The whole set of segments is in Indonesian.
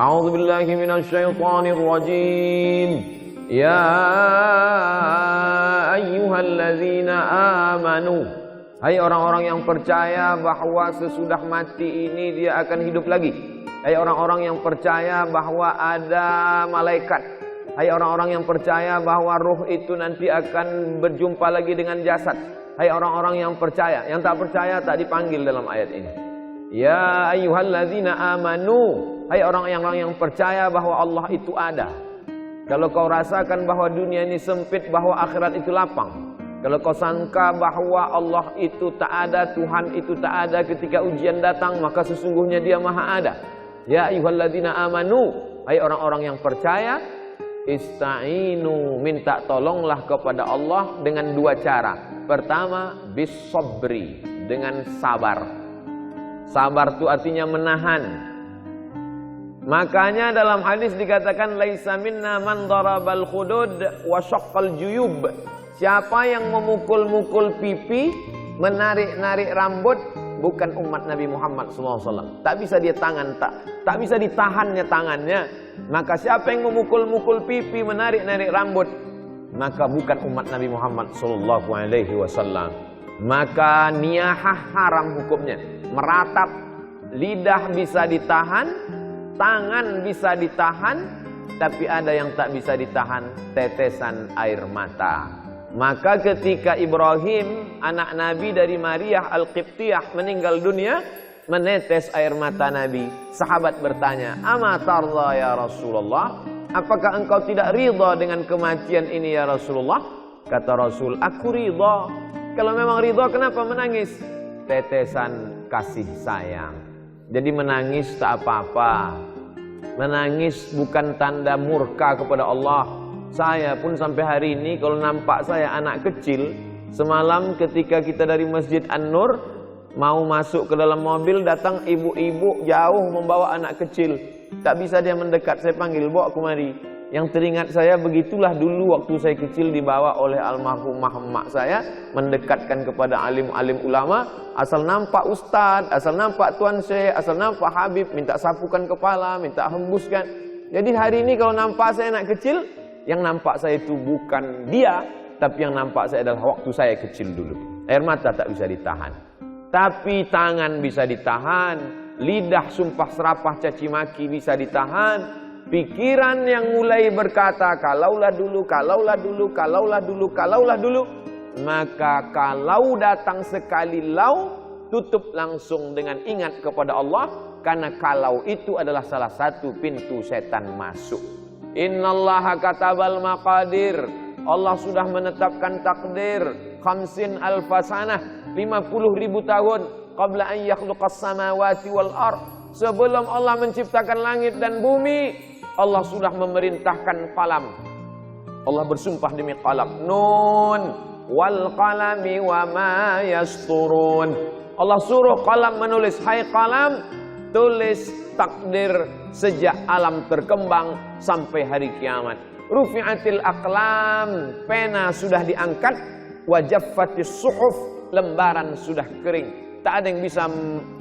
A'udzu billahi minasyaitonir rajim. Ya ayyuhalladzina amanu. Hai orang-orang yang percaya bahwa sesudah mati ini dia akan hidup lagi. Hai orang-orang yang percaya bahwa ada malaikat. Hai orang-orang yang percaya bahwa ruh itu nanti akan berjumpa lagi dengan jasad. Hai orang-orang yang percaya. Yang tak percaya tak dipanggil dalam ayat ini. Ya ayyuhalladzina amanu. Hai orang-orang yang percaya bahwa Allah itu ada. Kalau kau rasakan bahwa dunia ini sempit, bahwa akhirat itu lapang. Kalau kau sangka bahwa Allah itu tak ada, Tuhan itu tak ada ketika ujian datang, maka sesungguhnya dia maha ada. Ya ayyuhalladzina amanu. Hai orang-orang yang percaya, ista'inu, minta tolonglah kepada Allah dengan dua cara. Pertama, bis sabri, dengan sabar. Sabar itu artinya menahan. Makanya dalam hadis dikatakan laisa minna man darabal khudud wa syaqqal juyub. Siapa yang memukul-mukul pipi, menarik-narik rambut, bukan umat Nabi Muhammad SAW. Tak bisa dia tak bisa ditahannya tangannya. Maka siapa yang memukul-mukul pipi, menarik-narik rambut, maka bukan umat Nabi Muhammad SAW. Maka niyahah haram hukumnya. Meratap, lidah bisa ditahan, tangan bisa ditahan, tapi ada yang tak bisa ditahan, tetesan air mata. Maka ketika Ibrahim, anak Nabi dari Maria Al-Qibtiyah, meninggal dunia, menetes air mata Nabi. Sahabat bertanya, "Ama tarda ya Rasulullah? Apakah engkau tidak ridha dengan kematian ini ya Rasulullah?" Kata Rasul, "Aku ridha." Kalau memang ridha, kenapa menangis? Tetesan kasih sayang. Jadi menangis tak apa-apa. Menangis bukan tanda murka kepada Allah. Saya pun sampai hari ini kalau nampak saya anak kecil, semalam ketika kita dari Masjid An-Nur mau masuk ke dalam mobil, datang ibu-ibu jauh membawa anak kecil. Tak bisa dia mendekat, saya panggil, "Bawa kemari." Yang teringat saya, begitulah dulu waktu saya kecil dibawa oleh almarhumah emak saya, mendekatkan kepada alim-alim ulama, asal nampak ustaz, asal nampak tuan syekh, asal nampak habib, minta sapukan kepala, minta hembuskan. Jadi hari ini kalau nampak saya anak kecil, yang nampak saya itu bukan dia, tapi yang nampak saya adalah waktu saya kecil dulu. Air mata tak bisa ditahan, tapi tangan bisa ditahan, lidah sumpah serapah caci maki bisa ditahan, pikiran yang mulai berkata kalaulah dulu, kalaulah dulu, kalaulah dulu, kalaulah dulu, maka kalau datang sekali lau, tutup langsung dengan ingat kepada Allah, karena kalau itu adalah salah satu pintu setan masuk. Innallaha katabal maqadir. Allah sudah menetapkan takdir. 50,000 sanah, 50.000 tahun qabla an yakhluqas samawati wal ard. Sebelum Allah menciptakan langit dan bumi, Allah sudah memerintahkan qalam. Allah bersumpah demi qalam. Nun wal qalami wa ma yasturun. Allah suruh qalam menulis. Hai qalam, tulis takdir sejak alam terkembang sampai hari kiamat. Rufi'atil aqlam, pena sudah diangkat. Wajaffatis suhuf, lembaran sudah kering. Tak ada yang bisa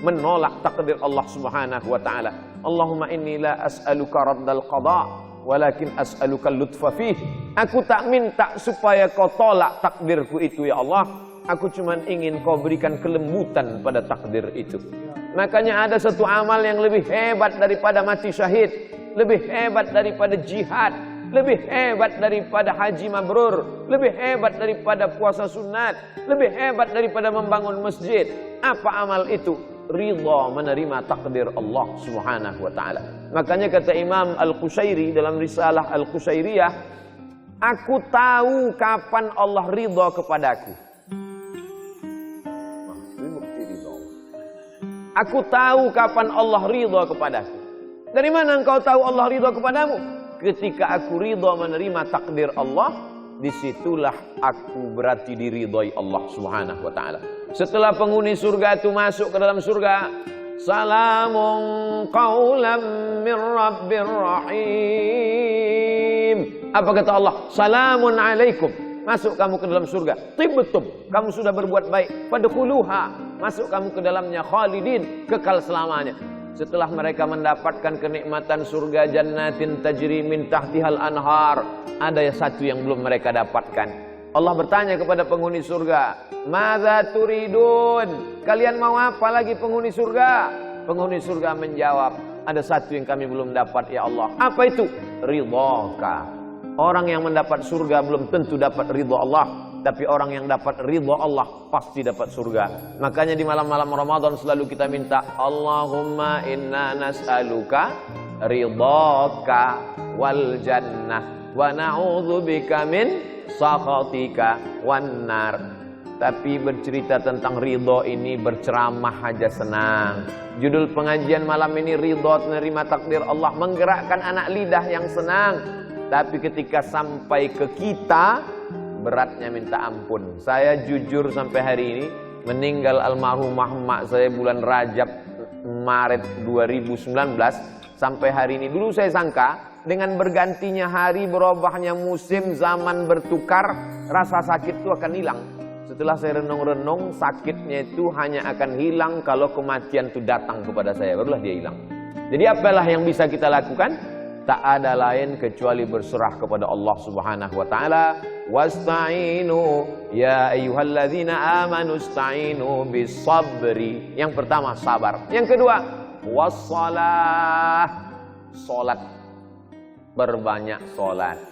menolak takdir Allah Subhanahu wa taala. Allahumma inni la as'aluka raddal qada, walakin as'aluka lutfa fih. Aku tak minta supaya kau tolak takdirku itu ya Allah. Aku cuma ingin kau berikan kelembutan pada takdir itu. Makanya ada satu amal yang lebih hebat daripada mati syahid, lebih hebat daripada jihad, lebih hebat daripada haji mabrur, lebih hebat daripada puasa sunat, lebih hebat daripada membangun masjid. Apa amal itu? Ridha menerima takdir Allah Subhanahu wa taala. Makanya kata Imam Al-Qushairi dalam risalah Al-Qushairiyah, aku tahu kapan Allah ridha kepadaku. Aku tahu kapan Allah ridha kepadaku. Dari mana engkau tahu Allah ridha kepadamu? Ketika aku ridha menerima takdir Allah, disitulah aku berarti diridhai Allah Subhanahu wa taala. Setelah penghuni surga itu masuk ke dalam surga, salamun qaulam mir rabbir rahim. Apa kata Allah? Salamun alaikum. Masuk kamu ke dalam surga. Tibtum, kamu sudah berbuat baik. Fadkhuluha, masuk kamu ke dalamnya khalidin, kekal selamanya. Setelah mereka mendapatkan kenikmatan surga jannatin tajri min tahtihal anhar, ada satu yang belum mereka dapatkan. Allah bertanya kepada penghuni surga, "Madza turidun?" Kalian mau apa lagi penghuni surga? Penghuni surga menjawab, "Ada satu yang kami belum dapat ya Allah." Apa itu? Ridhaka. Orang yang mendapat surga belum tentu dapat ridha Allah, tapi orang yang dapat ridha Allah pasti dapat surga. Makanya di malam-malam Ramadan selalu kita minta, Allahumma inna nas'aluka ridhaka wal jannah wa na'udzubika min sakhatika wan nar. Tapi bercerita tentang ridha ini berceramah aja senang. Judul pengajian malam ini ridha, menerima takdir Allah, menggerakkan anak lidah yang senang. Tapi ketika sampai ke kita, beratnya minta ampun. Saya jujur sampai hari ini, meninggal almarhumah emak saya bulan Rajab Maret 2019, sampai hari ini. Dulu saya sangka dengan bergantinya hari, berubahnya musim, zaman bertukar, rasa sakit itu akan hilang. Setelah saya renung-renung, sakitnya itu hanya akan hilang kalau kematian itu datang kepada saya, barulah dia hilang. Jadi apalah yang bisa kita lakukan? Tak ada lain kecuali berserah kepada Allah Subhanahu wa taala. Wasta'inu ya ayyuhalladzina amanu ista'inu bis-sabri. Yang pertama sabar. Yang kedua wassalah. Salat. Berbanyak salat.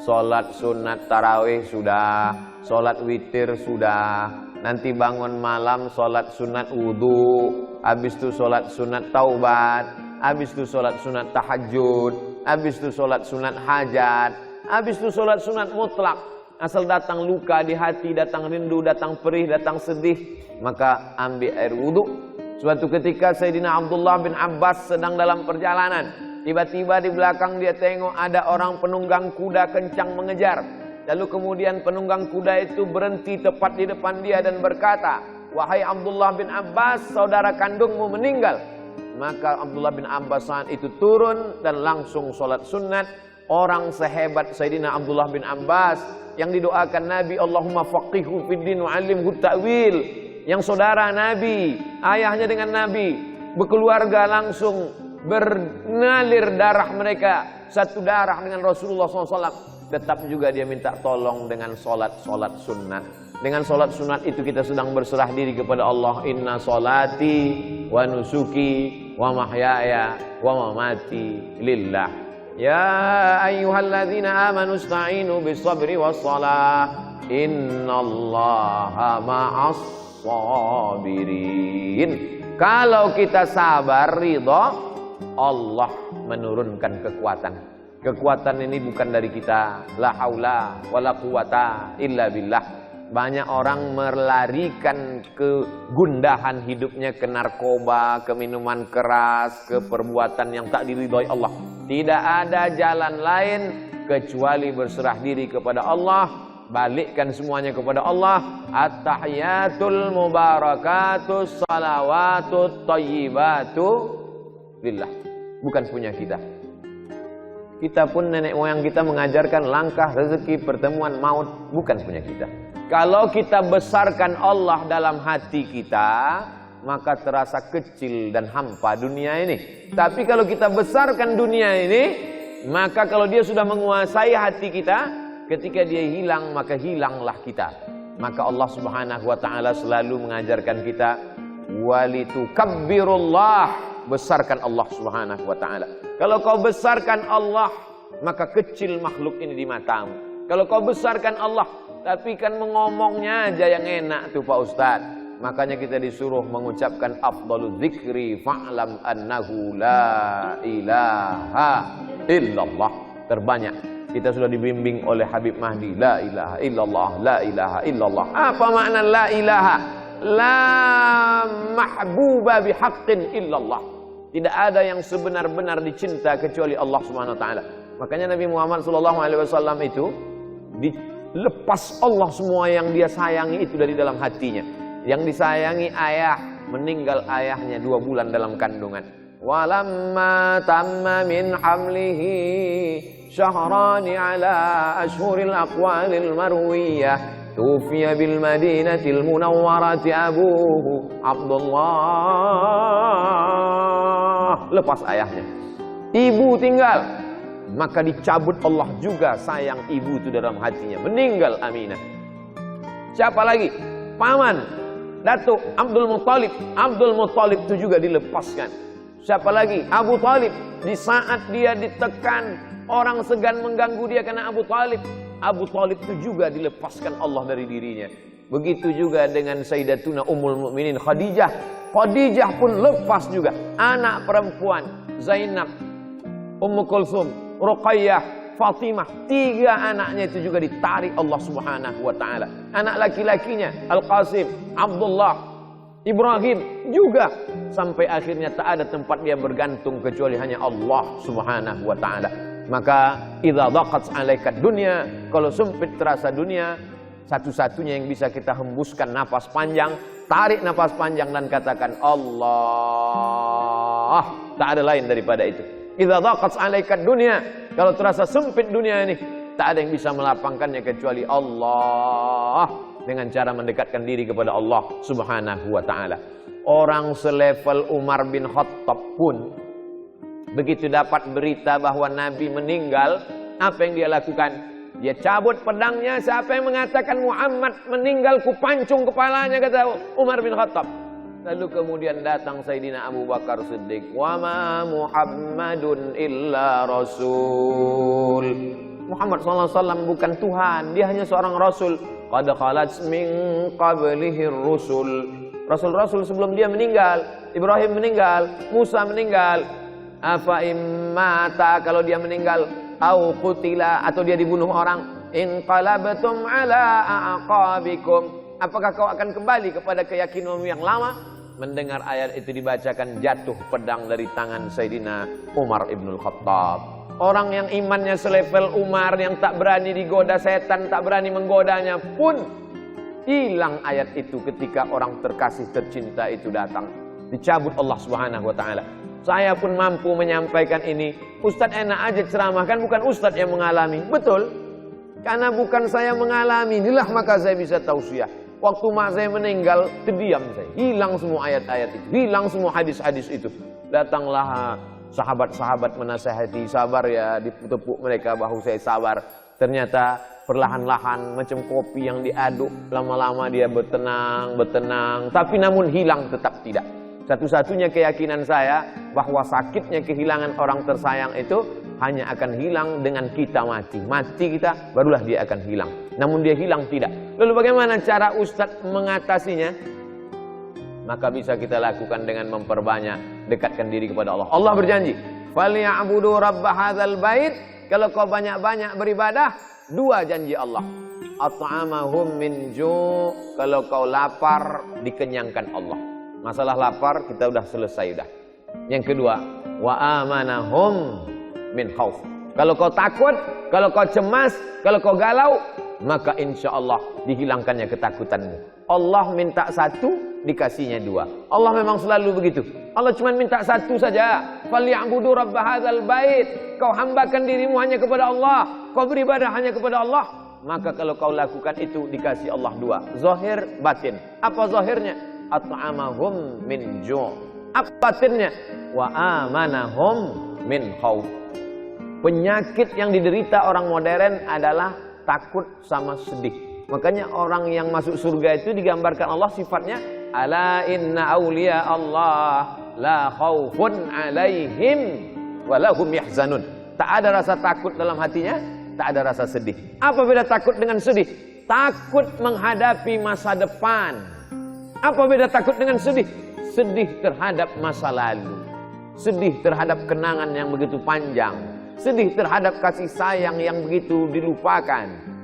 Salat sunat tarawih sudah, salat witir sudah. Nanti bangun malam salat sunat wudu, habis itu salat sunat taubat. Habis itu sholat sunat tahajud, habis itu sholat sunat hajat, habis itu sholat sunat mutlak. Asal datang luka di hati, datang rindu, datang perih, datang sedih, maka ambil air wudhu. Suatu ketika Sayyidina Abdullah bin Abbas sedang dalam perjalanan, tiba-tiba di belakang dia tengok ada orang penunggang kuda kencang mengejar. Lalu kemudian penunggang kuda itu berhenti tepat di depan dia dan berkata, "Wahai Abdullah bin Abbas, saudara kandungmu meninggal." Maka Abdullah bin Abbas saat itu turun dan langsung sholat sunat. Orang sehebat Sayyidina Abdullah bin Abbas yang didoakan Nabi, Allahumma faqihhu fid din wa 'allimhu ta'wil. Yang saudara Nabi, ayahnya dengan Nabi, berkeluarga langsung bernalir darah mereka satu darah dengan Rasulullah SAW. Tetap juga dia minta tolong dengan sholat sunat. Dengan sholat sunat itu kita sedang berserah diri kepada Allah. Inna sholati wa nusuki wa mahyaya wa mamati lillah. Ya ayyuhalladzina amanu ista'inu bis-sabri was-salah. Innallaha ma'as sabirin. Kalau kita sabar, ridha, Allah menurunkan kekuatan. Kekuatan ini bukan dari kita. La haula wala quwata illa billah. Banyak orang melarikan kegundahan hidupnya ke narkoba, ke minuman keras, ke perbuatan yang tak diridhoi Allah. Tidak ada jalan lain kecuali berserah diri kepada Allah, balikkan semuanya kepada Allah. At-tahiyatul mubarakatus salawatut thayyibatu lillah. Bukan punya kita. Kita pun nenek moyang kita mengajarkan langkah rezeki, pertemuan, maut, bukan punya kita. Kalau kita besarkan Allah dalam hati kita, maka terasa kecil dan hampa dunia ini. Tapi kalau kita besarkan dunia ini, maka kalau dia sudah menguasai hati kita, ketika dia hilang, maka hilanglah kita. Maka Allah Subhanahu wa taala selalu mengajarkan kita walitukabbirullah, besarkan Allah Subhanahu wa taala. Kalau kau besarkan Allah, maka kecil makhluk ini di matamu. Kalau kau besarkan Allah, tapi kan mengomongnya aja yang enak tuh Pak Ustadz. Makanya kita disuruh mengucapkan afdalul dzikri fa'lam annahu la ilaha illallah. Terbanyak kita sudah dibimbing oleh Habib Mahdi, la ilaha illallah, la ilaha illallah. Apa makna la ilaha? La mahbuba bihaqqin illallah. Tidak ada yang sebenar-benar dicinta kecuali Allah Subhanahu wa taala. Makanya Nabi Muhammad SAW itu dilepas Allah semua yang dia sayangi itu dari dalam hatinya. Yang disayangi ayah, meninggal ayahnya 2 bulan dalam kandungan. Walamma tamma min hamlihi syahrani ala ashhuril aqwalil marwiyah tufiya bil madinatil munawwarati abuhu Abdullah Allah, lepas ayahnya. Ibu tinggal, maka dicabut Allah juga sayang ibu itu dalam hatinya. Meninggal Aminah. Siapa lagi? Paman, Datuk Abdul Muttalib. Abdul Muttalib itu juga dilepaskan. Siapa lagi? Abu Talib. Di saat dia ditekan, orang segan mengganggu dia karena Abu Talib. Abu Talib itu juga dilepaskan Allah dari dirinya. Begitu juga dengan Sayyidatuna Ummul Mukminin Khadijah. Khadijah pun lepas juga. Anak perempuan Zainab, Ummu Kulsum, Ruqayyah, Fatimah, 3 anaknya itu juga ditarik Allah Subhanahu wa taala. Anak laki-lakinya Al-Qasim, Abdullah, Ibrahim juga, sampai akhirnya tak ada tempat dia bergantung kecuali hanya Allah Subhanahu wa taala. Maka idza dhaqat 'alaika dunya, kalau sempit terasa dunia, satu-satunya yang bisa kita hembuskan napas panjang, tarik napas panjang dan katakan Allah. Tak ada lain daripada itu. Idza dhaqat 'alaika dunya, kalau terasa sempit dunia ini, tak ada yang bisa melapangkannya kecuali Allah, dengan cara mendekatkan diri kepada Allah Subhanahu wa taala. Orang selevel Umar bin Khattab pun begitu dapat berita bahwa Nabi meninggal, apa yang dia lakukan? Dia cabut pedangnya. Siapa yang mengatakan Muhammad meninggal, ku pancung kepalanya, kata Umar bin Khattab. Lalu kemudian datang Sayyidina Abu Bakar Siddiq. Wa ma Muhammadun illa rasul. Muhammad SAW bukan Tuhan, dia hanya seorang rasul. Qad khalat min qablihi rusul. Rasul-rasul sebelum dia meninggal, Ibrahim meninggal, Musa meninggal. Afa immata, kalau dia meninggal, au qutila, atau dia dibunuh orang, inqalabtum ala aqabikum, apakah kau akan kembali kepada keyakinanmu yang lama? Mendengar ayat itu dibacakan, jatuh pedang dari tangan Sayyidina Umar ibnul Khattab. Orang yang imannya selevel Umar, yang tak berani digoda setan, tak berani menggodanya pun, hilang ayat itu ketika orang terkasih tercinta itu datang. Dicabut Allah Subhanahu wa taala. Saya pun mampu menyampaikan ini. Ustadz enak aja ceramah, kan bukan ustadz yang mengalami. Betul. Karena bukan saya mengalami, inilah maka saya bisa tausiah. Waktu mak saya meninggal, terdiam saya. Hilang semua ayat-ayat itu, hilang semua hadis-hadis itu. Datanglah sahabat-sahabat menasihati, sabar ya, ditepuk mereka bahu saya, sabar. Ternyata perlahan-lahan macam kopi yang diaduk, lama-lama dia bertenang, tapi namun hilang tetap tidak. Satu-satunya keyakinan saya bahwa sakitnya kehilangan orang tersayang itu hanya akan hilang dengan kita mati. Mati kita, barulah dia akan hilang. Namun dia hilang tidak. Lalu bagaimana cara Ustadz mengatasinya? Maka bisa kita lakukan dengan memperbanyak, dekatkan diri kepada Allah. Allah berjanji, "Falyabudu rabb hadzal bait." Kalau kau banyak-banyak beribadah, 2 janji Allah. At'amahum min ju', kalau kau lapar, dikenyangkan Allah. Masalah lapar kita udah selesai udah. Yang kedua, wa amanahum min khauf. Kalau kau takut, kalau kau cemas, kalau kau galau, maka insya Allah dihilangkannya ketakutanmu. Allah minta 1, dikasihnya 2. Allah memang selalu begitu. Allah cuma minta 1 saja. Falyabudu rabb hadzal bait. Kau hambakan dirimu hanya kepada Allah. Kau beribadah hanya kepada Allah. Maka kalau kau lakukan itu, dikasih Allah 2. Zahir, batin. Apa zahirnya? At'amahum min ju'. Apa batinnya? Wa amanahum min khauf. Penyakit yang diderita orang modern adalah takut sama sedih. Makanya orang yang masuk surga itu digambarkan Allah sifatnya, ala inna awliya Allah la khaufun alaihim wa lahum yahzanun. Tak ada rasa takut dalam hatinya, tak ada rasa sedih. Apa beda takut dengan sedih? Takut menghadapi masa depan. Apa beda takut dengan sedih? Sedih terhadap masa lalu, sedih terhadap kenangan yang begitu panjang, sedih terhadap kasih sayang yang begitu dilupakan.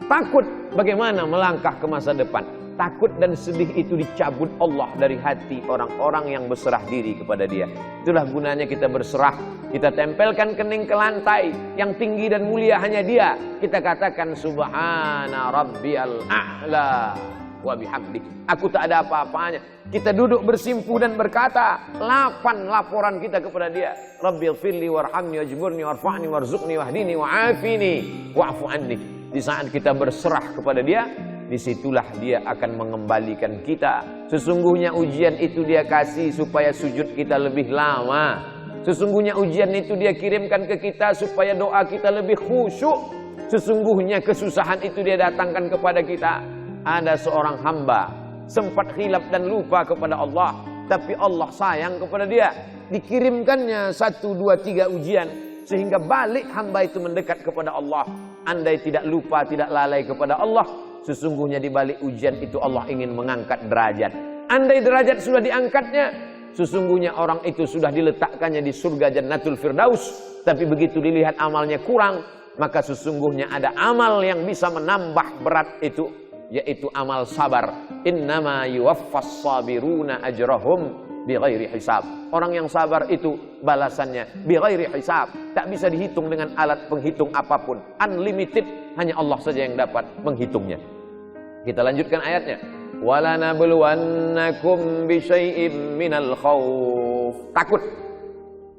Takut bagaimana melangkah ke masa depan. Takut dan sedih itu dicabut Allah dari hati orang-orang yang berserah diri kepada Dia. Itulah gunanya kita berserah. Kita tempelkan kening ke lantai, yang tinggi dan mulia hanya Dia. Kita katakan subhana rabbiyal a'la wa bihamdi. Aku tak ada apa-apanya. Kita duduk bersimpu dan berkata 8 laporan kita kepada Dia. Rabbighfirli warhamni wajburni warfa'ni warzuqni wahdini wa'afini wa'fu anni. Di saat kita berserah kepada Dia, disitulah dia akan mengembalikan kita. Sesungguhnya ujian itu dia kasih supaya sujud kita lebih lama. Sesungguhnya ujian itu dia kirimkan ke kita supaya doa kita lebih khusyuk. Sesungguhnya kesusahan itu dia datangkan kepada kita. Ada seorang hamba sempat khilaf dan lupa kepada Allah, tapi Allah sayang kepada dia. Dikirimkannya 1, 2, 3 ujian sehingga balik hamba itu mendekat kepada Allah. Andai tidak lupa, tidak lalai kepada Allah, sesungguhnya di balik ujian itu Allah ingin mengangkat derajat. Andai derajat sudah diangkatnya, sesungguhnya orang itu sudah diletakkannya di surga Jannatul Firdaus. Tapi begitu dilihat amalnya kurang, maka sesungguhnya ada amal yang bisa menambah berat itu, yaitu amal sabar. Innama yuwaffas sabiruna ajrahum bighairi hisab. Orang yang sabar itu balasannya bighairi hisab, tak bisa dihitung dengan alat penghitung apapun, unlimited, hanya Allah saja yang dapat menghitungnya. Kita lanjutkan ayatnya. Wala nabluwannakum bisyai'im minal khauf, takut,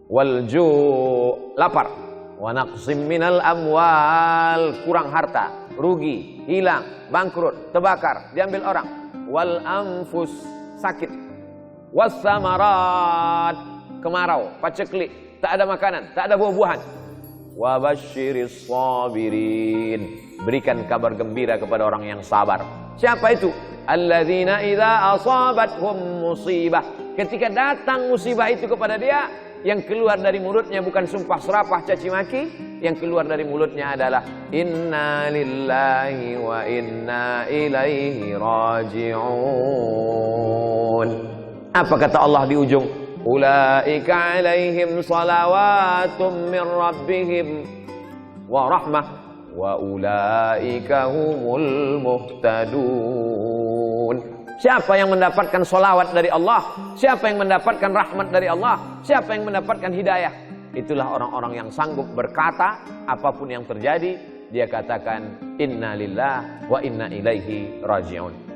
wal ju', lapar, wa naqsim minal amwal, kurang harta, rugi, hilang, bangkrut, terbakar, diambil orang, wal anfus, sakit, wassamarat, kemarau, paceklik, tak ada makanan, tak ada buah-buahan. Wa basyiris sabirin, berikan kabar gembira kepada orang yang sabar. Siapa itu? Alladzina idza asabathum musibah, ketika datang musibah itu kepada dia, yang keluar dari mulutnya bukan sumpah serapah caci maki, yang keluar dari mulutnya adalah inna lillahi wa inna ilaihi raji'un. Apa kata Allah di ujung? Ulaika alaihim salawatum min rabbihim wa rahmah wa ulaika humul muhtadun. Siapa yang mendapatkan salawat dari Allah? Siapa yang mendapatkan rahmat dari Allah? Siapa yang mendapatkan hidayah? Itulah orang-orang yang sanggup berkata apapun yang terjadi, dia katakan inna lillah wa inna ilaihi raji'un.